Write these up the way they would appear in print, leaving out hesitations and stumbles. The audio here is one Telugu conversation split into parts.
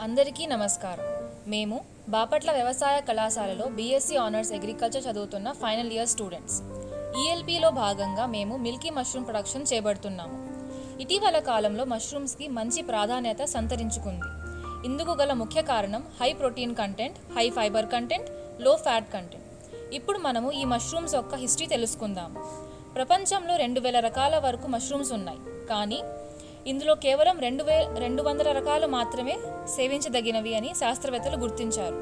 అందరికీ నమస్కారం. మేము బాపట్ల వ్యవసాయ కళాశాలలో బీఎస్సీ ఆనర్స్ అగ్రికల్చర్ చదువుతున్న ఫైనల్ ఇయర్ స్టూడెంట్స్. ఈఎల్పీలో భాగంగా మేము మిల్కీ మష్రూమ్ ప్రొడక్షన్ చేపడుతున్నాము. ఇటీవల కాలంలో మష్రూమ్స్కి మంచి ప్రాధాన్యత సంతరించుకుంది. ఇందుకు గల ముఖ్య కారణం high protein content, high fibre content, లో ఫ్యాట్ కంటెంట్. ఇప్పుడు మనము ఈ మష్రూమ్స్ యొక్క హిస్టరీ తెలుసుకుందాము. ప్రపంచంలో 2000 రకాల వరకు మష్రూమ్స్ ఉన్నాయి, కానీ ఇందులో కేవలం 200 రకాలు మాత్రమే సేవించదగినవి అని శాస్త్రవేత్తలు గుర్తించారు.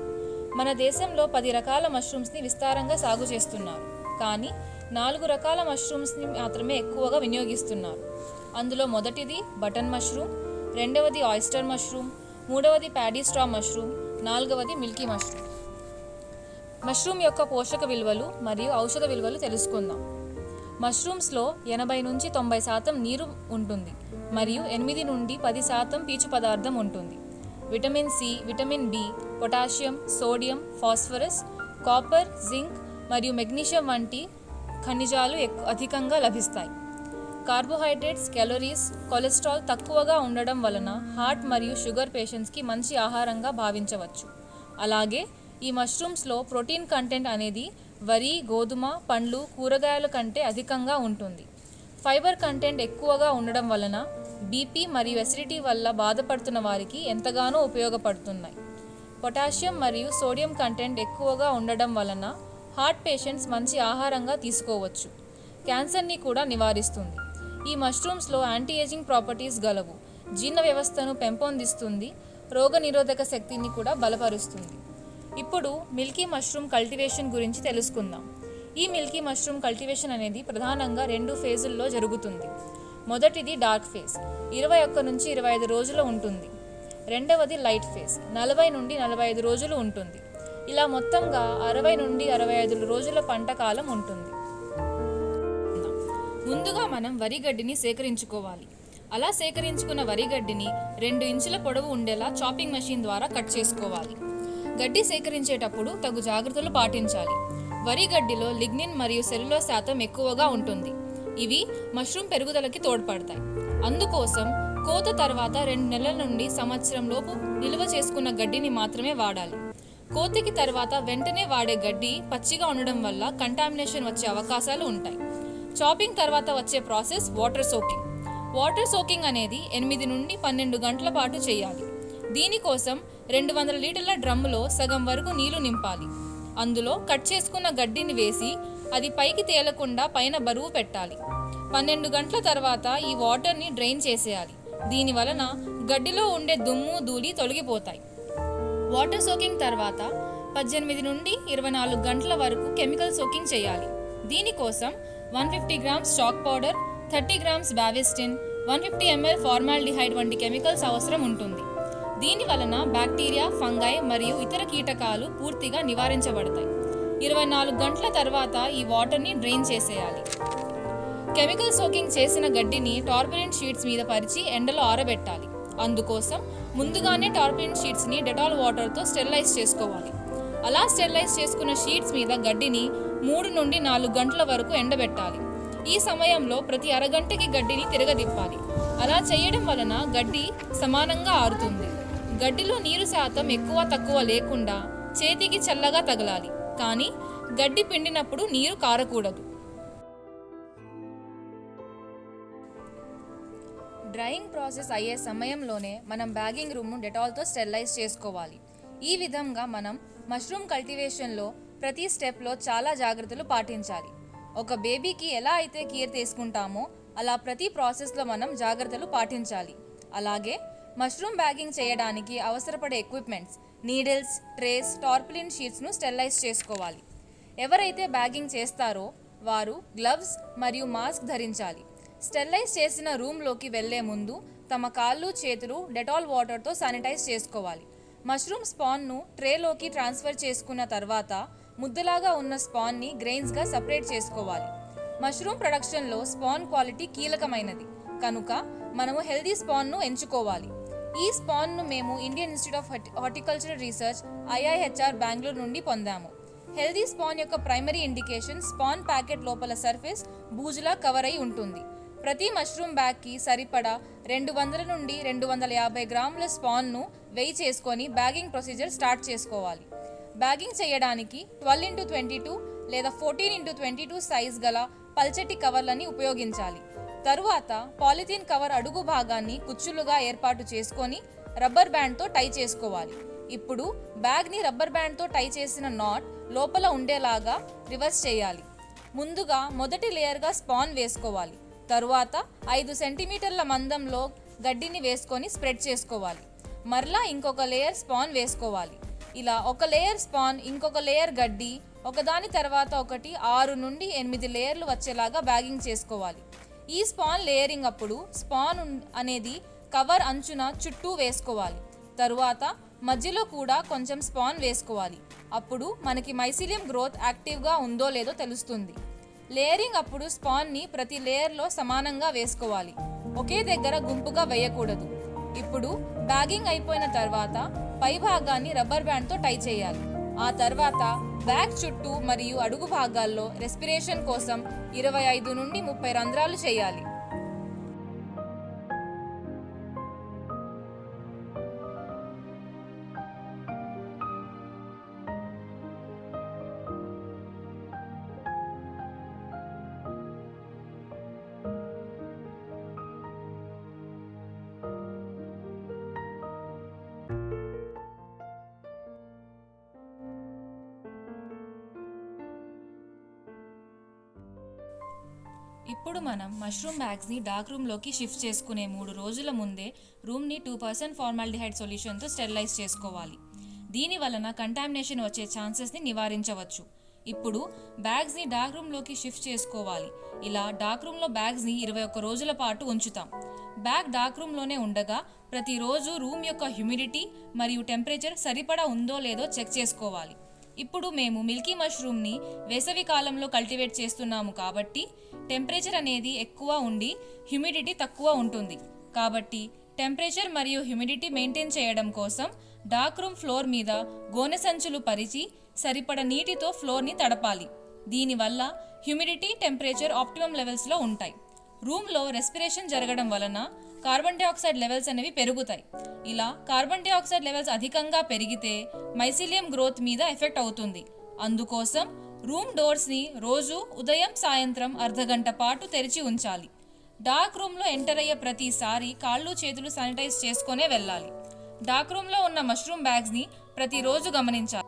మన దేశంలో 10 రకాల మష్రూమ్స్ని విస్తారంగా సాగు చేస్తున్నారు, కానీ 4 రకాల మష్రూమ్స్ని మాత్రమే ఎక్కువగా వినియోగిస్తున్నారు. అందులో మొదటిది బటన్ మష్రూమ్, రెండవది ఆయిస్టర్ మష్రూమ్, మూడవది ప్యాడీ స్ట్రా మష్రూమ్, నాలుగవది మిల్కీ మష్రూమ్. మష్రూమ్ యొక్క పోషక విలువలు మరియు ఔషధ విలువలు తెలుసుకుందాం. మష్రూమ్స్లో 80 నుంచి 90% నీరు ఉంటుంది మరియు 8 నుండి 10% పీచు పదార్థం ఉంటుంది. Vitamin C, vitamin B, potassium, sodium, phosphorus, copper, zinc మరియు మెగ్నీషియం వంటి ఖనిజాలు అధికంగా లభిస్తాయి. కార్బోహైడ్రేట్స్, క్యాలరీస్, కొలెస్ట్రాల్ తక్కువగా ఉండడం వలన హార్ట్ మరియు షుగర్ పేషెంట్స్కి మంచి ఆహారంగా భావించవచ్చు. అలాగే ఈ మష్రూమ్స్లో ప్రోటీన్ కంటెంట్ అనేది వరి, గోధుమ, పండ్లు, కూరగాయల కంటే అధికంగా ఉంటుంది. ఫైబర్ కంటెంట్ ఎక్కువగా ఉండడం వలన బీపీ మరియు ఎసిడిటీ వల్ల బాధపడుతున్న వారికి ఎంతగానో ఉపయోగపడుతున్నాయి. పొటాషియం మరియు సోడియం కంటెంట్ ఎక్కువగా ఉండడం వలన హార్ట్ పేషెంట్స్ మంచి ఆహారంగా తీసుకోవచ్చు. క్యాన్సర్ని కూడా నివారిస్తుంది. ఈ మష్రూమ్స్లో యాంటీ ఏజింగ్ ప్రాపర్టీస్ గలవు. జీర్ణ వ్యవస్థను పెంపొందిస్తుంది, రోగనిరోధక శక్తిని కూడా బలపరుస్తుంది. ఇప్పుడు మిల్కీ మష్రూమ్ కల్టివేషన్ గురించి తెలుసుకుందాం. ఈ మిల్కీ మష్రూమ్ కల్టివేషన్ అనేది ప్రధానంగా 2 ఫేజుల్లో జరుగుతుంది. మొదటిది డార్క్ ఫేజ్, 21 నుంచి 25 రోజులు ఉంటుంది. రెండవది లైట్ ఫేజ్, 40 నుండి 45 రోజులు ఉంటుంది. ఇలా మొత్తంగా 60 నుండి 65 రోజుల పంట కాలం ఉంటుంది. ముందుగా మనం వరి గడ్డిని సేకరించుకోవాలి. అలా సేకరించుకున్న వరి గడ్డిని 2 ఇంచుల పొడవు ఉండేలా చాపింగ్ మెషిన్ ద్వారా కట్ చేసుకోవాలి. గడ్డి సేకరించేటప్పుడు తగు జాగ్రత్తలు పాటించాలి. వరి గడ్డిలో లిగ్నిన్ మరియు సెల్యులోజ్ శాతం ఎక్కువగా ఉంటుంది. ఇవి మష్రూమ్ పెరుగుదలకి తోడ్పడతాయి. అందుకోసం కోత తర్వాత 2 నెలల నుండి సంవత్సరం లోపు నిల్వ చేసుకున్న గడ్డిని మాత్రమే వాడాలి. కోతకి తర్వాత వెంటనే వాడే గడ్డి పచ్చిగా ఉండడం వల్ల కంటామినేషన్ వచ్చే అవకాశాలు ఉంటాయి. చాపింగ్ తర్వాత వచ్చే process water soaking. Water soaking అనేది 8 నుండి 12 గంటల పాటు చేయాలి. దీనికోసం 200 లీటర్ల డ్రమ్ములో సగం వరకు నీళ్లు నింపాలి. అందులో కట్ చేసుకున్న గడ్డిని వేసి అది పైకి తేలకుండా పైన బరువు పెట్టాలి. 12 గంటల తర్వాత ఈ వాటర్ని డ్రైన్ చేసేయాలి. దీని వలన గడ్డిలో ఉండే దుమ్ము, ధూళి తొలగిపోతాయి. వాటర్ సోకింగ్ తర్వాత 18 నుండి 24 గంటల వరకు కెమికల్ సోకింగ్ చేయాలి. దీనికోసం 150 grams chalk powder, 30 grams Bavistin, 150 ml formaldehyde వంటి కెమికల్స్ అవసరం ఉంటుంది. దీని వలన బ్యాక్టీరియా, ఫంగై మరియు ఇతర కీటకాలు పూర్తిగా నివారించబడతాయి. 24 గంటల తర్వాత ఈ వాటర్ని డ్రైన్ చేసేయాలి. కెమికల్ సోకింగ్ చేసిన గడ్డిని టార్పలిన్ షీట్స్ మీద పరిచి ఎండలో ఆరబెట్టాలి. అందుకోసం ముందుగానే టార్పలిన్ షీట్స్ని డెటాల్ వాటర్తో స్టెరిలైజ్ చేసుకోవాలి. అలా స్టెరిలైజ్ చేసుకున్న షీట్స్ మీద గడ్డిని 3 నుండి 4 గంటల వరకు ఎండబెట్టాలి. ఈ సమయంలో ప్రతి అరగంటకి గడ్డిని తిరగదిప్పాలి. అలా చేయడం వలన గడ్డి సమానంగా ఆరుతుంది. గడ్డిలో నీరు శాతం ఎక్కువ తక్కువ లేకుండా చేతికి చల్లగా తగలాలి, కానీ గడ్డి పిండినప్పుడు నీరు కారకూడదు. డ్రైయింగ్ ప్రాసెస్ అయ్యే సమయంలోనే మనం బ్యాగింగ్ రూమ్ను డెటాల్తో స్టెరిలైజ్ చేసుకోవాలి. ఈ విధంగా మనం మష్రూమ్ కల్టివేషన్లో ప్రతి స్టెప్లో చాలా జాగ్రత్తలు పాటించాలి. ఒక బేబీకి ఎలా అయితే కేర్ తీసుకుంటామో అలా ప్రతి ప్రాసెస్లో మనం జాగ్రత్తలు పాటించాలి. అలాగే మష్రూమ్ బ్యాగింగ్ చేయడానికి అవసరపడే ఎక్విప్మెంట్స్, నీడిల్స్, ట్రేస్, టార్పలిన్ షీట్స్ను స్టెరిలైజ్ చేసుకోవాలి. ఎవరైతే బ్యాగింగ్ చేస్తారో వారు గ్లవ్స్ మరియు మాస్క్ ధరించాలి. స్టెరిలైజ్ చేసిన రూమ్లోకి వెళ్లే ముందు తమ కాళ్ళు, చేతులు డెటాల్ వాటర్తో శానిటైజ్ చేసుకోవాలి. మష్రూమ్ స్పాన్ను ట్రేలోకి ట్రాన్స్ఫర్ చేసుకున్న తర్వాత ముద్దలాగా ఉన్న స్పాన్ని గ్రెయిన్స్గా సపరేట్ చేసుకోవాలి. మష్రూమ్ ప్రొడక్షన్లో స్పాన్ క్వాలిటీ కీలకమైనది కనుక మనము హెల్దీ స్పాన్ను ఎంచుకోవాలి. ఈ స్పాన్ను మేము Indian institute of horticultural research IIHR Bengaluru నుండి పొందాము. హెల్దీ స్పాన్ యొక్క ప్రైమరీ ఇండికేషన్ స్పాన్ ప్యాకెట్ లోపల సర్ఫేస్ బూజులా కవర్ అయి ఉంటుంది. ప్రతి మష్రూమ్ బ్యాగ్కి సరిపడా 200 నుండి 250 గ్రాముల స్పాన్ను వేయి చేసుకొని బ్యాగింగ్ ప్రొసీజర్ స్టార్ట్ చేసుకోవాలి. బ్యాగింగ్ చేయడానికి 12x22 లేదా 14x22 సైజ్ గల పల్చటి కవర్లని ఉపయోగించాలి. తరువాత పాలిథీన్ కవర్ అడుగు భాగాన్ని కుచ్చులుగా ఏర్పాటు చేసుకొని రబ్బర్ బ్యాండ్తో టై చేసుకోవాలి. ఇప్పుడు బ్యాగ్ని రబ్బర్ బ్యాండ్తో టై చేసిన నాట్ లోపల ఉండేలాగా రివర్స్ చేయాలి. ముందుగా మొదటి లేయర్గా స్పాన్ వేసుకోవాలి. తరువాత 5 సెంటీమీటర్ల మందంలో గడ్డిని వేసుకొని స్ప్రెడ్ చేసుకోవాలి. మరలా ఇంకొక లేయర్ స్పాన్ వేసుకోవాలి. ఇలా ఒక లేయర్ స్పాన్, ఇంకొక లేయర్ గడ్డి, ఒకదాని తర్వాత ఒకటి 6 నుండి 8 లేయర్లు వచ్చేలాగా బ్యాగింగ్ చేసుకోవాలి. ఈ స్పాన్ లేయరింగ్ అప్పుడు స్పాన్ అనేది కవర్ అంచున చుట్టూ వేసుకోవాలి. తరువాత మధ్యలో కూడా కొంచెం స్పాన్ వేసుకోవాలి. అప్పుడు మనకి మైసీలియం గ్రోత్ యాక్టివ్గా ఉందో లేదో తెలుస్తుంది. లేయరింగ్ అప్పుడు స్పాన్ని ప్రతి లేయర్లో సమానంగా వేసుకోవాలి. ఒకే దగ్గర గుంపుగా వేయకూడదు. ఇప్పుడు బ్యాగింగ్ అయిపోయిన తర్వాత పై భాగాన్ని రబ్బర్ బ్యాండ్తో టై చేయాలి. ఆ తర్వాత బ్యాగ్ చుట్టూ మరియు అడుగు భాగాల్లో రెస్పిరేషన్ కోసం 25 నుండి 30 రంధ్రాలు చేయాలి. ఇప్పుడు మనం మష్రూమ్ బ్యాగ్స్ని డార్క్ రూమ్లోకి షిఫ్ట్ చేసుకునే 3 రోజుల ముందే రూమ్ని 2% ఫార్మాల్డిహైడ్ సొల్యూషన్తో స్టెరిలైజ్ చేసుకోవాలి. దీని వలన కంటామినేషన్ వచ్చే ఛాన్సెస్ని నివారించవచ్చు. ఇప్పుడు బ్యాగ్స్ని డార్క్ రూమ్లోకి షిఫ్ట్ చేసుకోవాలి. ఇలా డార్క్ రూమ్లో బ్యాగ్స్ని 21 రోజుల పాటు ఉంచుతాం. బ్యాగ్ డార్క్ రూమ్లోనే ఉండగా ప్రతిరోజు రూమ్ యొక్క హ్యూమిడిటీ మరియు టెంపరేచర్ సరిపడా ఉందో లేదో చెక్ చేసుకోవాలి. ఇప్పుడు మేము మిల్కీ మష్రూమ్ని వేసవి కాలంలో కల్టివేట్ చేస్తున్నాము కాబట్టి టెంపరేచర్ అనేది ఎక్కువ ఉండి హ్యూమిడిటీ తక్కువ ఉంటుంది. కాబట్టి టెంపరేచర్ మరియు హ్యూమిడిటీ మెయింటైన్ చేయడం కోసం డార్క్ రూమ్ ఫ్లోర్ మీద గోనె సంచులు పరిచి సరిపడ నీటితో ఫ్లోర్ని తడపాలి. దీనివల్ల హ్యూమిడిటీ, టెంపరేచర్ ఆప్టిమమ్ లెవెల్స్లో ఉంటాయి. రూమ్లో రెస్పిరేషన్ జరగడం వలన కార్బన్ డైఆక్సైడ్ లెవెల్స్ అనేవి పెరుగుతాయి. ఇలా కార్బన్ డైఆక్సైడ్ లెవెల్స్ అధికంగా పెరిగితే మైసీలియం గ్రోత్ మీద ఎఫెక్ట్ అవుతుంది. అందుకోసం రూమ్ డోర్స్ని రోజు ఉదయం, సాయంత్రం అర్ధగంట పాటు తెరిచి ఉంచాలి. డార్క్ రూమ్లో ఎంటర్ అయ్యే ప్రతిసారి కాళ్ళు, చేతులు శానిటైజ్ చేసుకునే వెళ్ళాలి. డార్క్ రూమ్లో ఉన్న మష్రూమ్ బ్యాగ్స్ని ప్రతిరోజు గమనించాలి.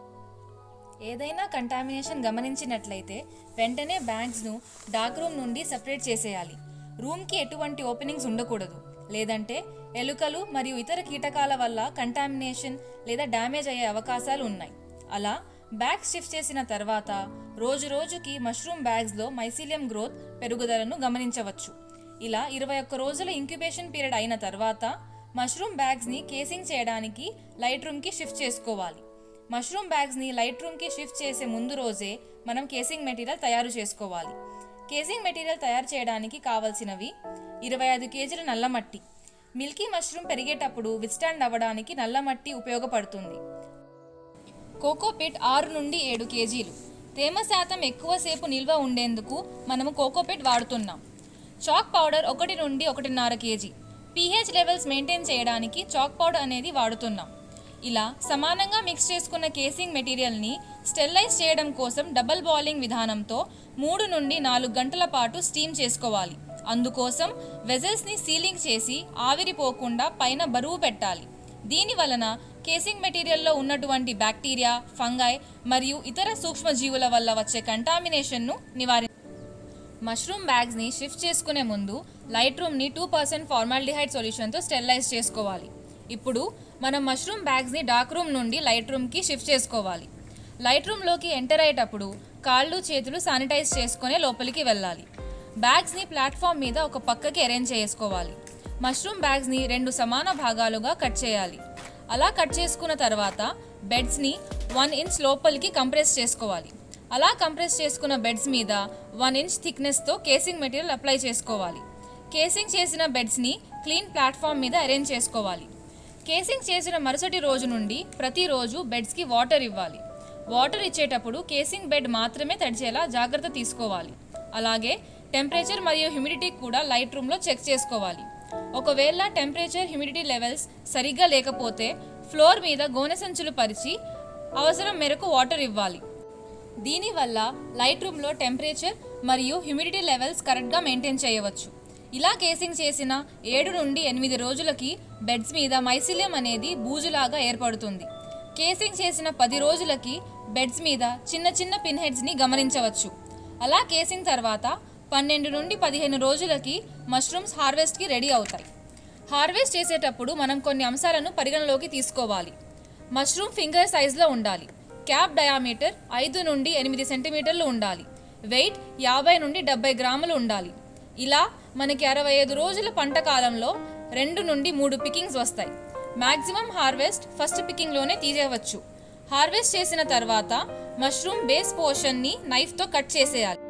ఏదైనా కంటామినేషన్ గమనించినట్లయితే వెంటనే బ్యాగ్స్ను డార్క్ రూమ్ నుండి సెపరేట్ చేసేయాలి. రూమ్కి ఎటువంటి ఓపెనింగ్స్ ఉండకూడదు. లేదంటే ఎలుకలు మరియు ఇతర కీటకాల వల్ల కంటామినేషన్ లేదా డ్యామేజ్ అయ్యే అవకాశాలు ఉన్నాయి. అలా బ్యాగ్స్ షిఫ్ట్ చేసిన తర్వాత రోజుకి మష్రూమ్ బ్యాగ్స్లో మైసీలియం గ్రోత్ పెరుగుదలను గమనించవచ్చు. ఇలా 21 రోజుల ఇంక్యుబేషన్ పీరియడ్ అయిన తర్వాత మష్రూమ్ బ్యాగ్స్ని కేసింగ్ చేయడానికి లైట్ రూమ్కి షిఫ్ట్ చేసుకోవాలి. మష్రూమ్ బ్యాగ్స్ని లైట్ రూమ్కి షిఫ్ట్ చేసే ముందు రోజే మనం కేసింగ్ మెటీరియల్ తయారు చేసుకోవాలి. కేసింగ్ మెటీరియల్ తయారు చేయడానికి కావలసినవి 25 కేజీల నల్లమట్టి. మిల్కీ మష్రూమ్ పెరిగేటప్పుడు విత్స్టాండ్ అవ్వడానికి నల్లమట్టి ఉపయోగపడుతుంది. కోకోపిట్ 6 నుండి 7 కేజీలు. తేమ శాతం ఎక్కువసేపు నిల్వ ఉండేందుకు మనము కోకోపిట్ వాడుతున్నాం. చాక్ పౌడర్ 1 నుండి 1.5 కేజీ. pH లెవెల్స్ మెయింటైన్ చేయడానికి చాక్ పౌడర్ అనేది వాడుతున్నాం. ఇలా సమానంగా మిక్స్ చేసుకున్న కేసింగ్ మెటీరియల్ని స్టెరిలైజ్ చేయడం కోసం డబల్ బాయిలింగ్ విధానంతో 3 నుండి 4 గంటల పాటు స్టీమ్ చేసుకోవాలి. అందుకోసం వెజల్స్ని సీలింగ్ చేసి ఆవిరిపోకుండా పైన బరువు పెట్టాలి. దీని వలన కేసింగ్ మెటీరియల్లో ఉన్నటువంటి బ్యాక్టీరియా, ఫంగై మరియు ఇతర సూక్ష్మజీవుల వల్ల వచ్చే కంటామినేషన్ను మష్రూమ్ బ్యాగ్స్ని షిఫ్ట్ చేసుకునే ముందు లైట్ రూమ్ని 2% ఫార్మాల్డిహైడ్ సొల్యూషన్తో స్టెరిలైజ్ చేసుకోవాలి. ఇప్పుడు మనం మష్రూమ్ బ్యాగ్స్ని డార్క్ రూమ్ నుండి లైట్ రూమ్కి షిఫ్ట్ చేసుకోవాలి. లైట్ రూమ్లోకి ఎంటర్ అయ్యేటప్పుడు కాళ్ళు, చేతులు శానిటైజ్ చేసుకునే లోపలికి వెళ్ళాలి. బ్యాగ్స్ని ప్లాట్ఫామ్ మీద ఒక పక్కకి అరేంజ్ చేసుకోవాలి. మష్రూమ్ బ్యాగ్స్ని 2 సమాన భాగాలుగా కట్ చేయాలి. అలా కట్ చేసుకున్న తర్వాత బెడ్స్ని 1 ఇంచ్ లోపలికి కంప్రెస్ చేసుకోవాలి. అలా కంప్రెస్ చేసుకున్న బెడ్స్ మీద 1 ఇంచ్ థిక్నెస్తో కేసింగ్ మెటీరియల్ అప్లై చేసుకోవాలి. కేసింగ్ చేసిన బెడ్స్ని క్లీన్ ప్లాట్ఫామ్ మీద అరేంజ్ చేసుకోవాలి. కేసింగ్ చేసిన మరుసటి రోజు నుండి ప్రతిరోజు బెడ్స్కి వాటర్ ఇవ్వాలి. వాటర్ ఇచ్చేటప్పుడు కేసింగ్ బెడ్ మాత్రమే తడిచేలా జాగ్రత్త తీసుకోవాలి. అలాగే టెంపరేచర్ మరియు హ్యూమిడిటీ కూడా లైట్ రూమ్లో చెక్ చేసుకోవాలి. ఒకవేళ టెంపరేచర్ హ్యూమిడిటీ లెవెల్స్ సరిగ్గా లేకపోతే ఫ్లోర్ మీద గోనె సంచులు పరిచి అవసరం మేరకు వాటర్ ఇవ్వాలి. దీనివల్ల లైట్ రూమ్లో టెంపరేచర్ మరియు హ్యూమిడిటీ లెవెల్స్ కరెక్ట్గా మెయింటైన్ చేయవచ్చు. ఇలా కేసింగ్ చేసిన 7 నుండి 8 రోజులకి బెడ్స్ మీద మైసిలియం అనేది బూజులాగా ఏర్పడుతుంది. కేసింగ్ చేసిన 10 రోజులకి బెడ్స్ మీద చిన్న చిన్న పిన్ హెడ్స్ని గమనించవచ్చు. అలా కేసింగ్ తర్వాత 12 నుండి 15 రోజులకి మష్రూమ్స్ హార్వెస్ట్కి రెడీ అవుతాయి. హార్వెస్ట్ చేసేటప్పుడు మనం కొన్ని అంశాలను పరిగణలోకి తీసుకోవాలి. మష్రూమ్ ఫింగర్ సైజులో ఉండాలి. క్యాప్ డయామీటర్ 5 నుండి 8 సెంటీమీటర్లు ఉండాలి. వెయిట్ 50 నుండి 70 గ్రాములు ఉండాలి. ఇలా మనకి 65 రోజుల పంట కాలంలో 2 నుండి 3 పికింగ్స్ వస్తాయి. మ్యాక్సిమం హార్వెస్ట్ ఫస్ట్ పికింగ్లోనే తీసేయవచ్చు. హార్వెస్ట్ చేసిన తర్వాత మష్రూమ్ బేస్ పోర్షన్ని నైఫ్తో కట్ చేసేయాలి.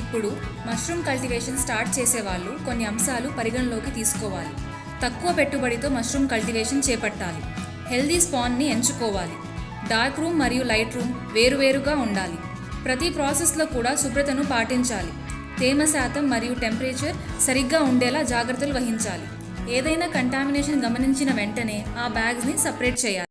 ఇప్పుడు మష్రూమ్ కల్టివేషన్ స్టార్ట్ చేసేవాళ్ళు కొన్ని అంశాలు పరిగణలోకి తీసుకోవాలి. తక్కువ పెట్టుబడితో మష్రూమ్ కల్టివేషన్ చేపట్టాలి. హెల్దీ స్పాన్ని ఎంచుకోవాలి. డార్క్ రూమ్ మరియు లైట్ రూమ్ వేరువేరుగా ఉండాలి. ప్రతి ప్రాసెస్లో కూడా శుభ్రతను పాటించాలి. తేమ శాతం మరియు టెంపరేచర్ సరిగ్గా ఉండేలా జాగ్రత్తలు వహించాలి. ఏదైనా కంటామినేషన్ గమనించిన వెంటనే ఆ బ్యాగ్స్ని సపరేట్ చేయాలి.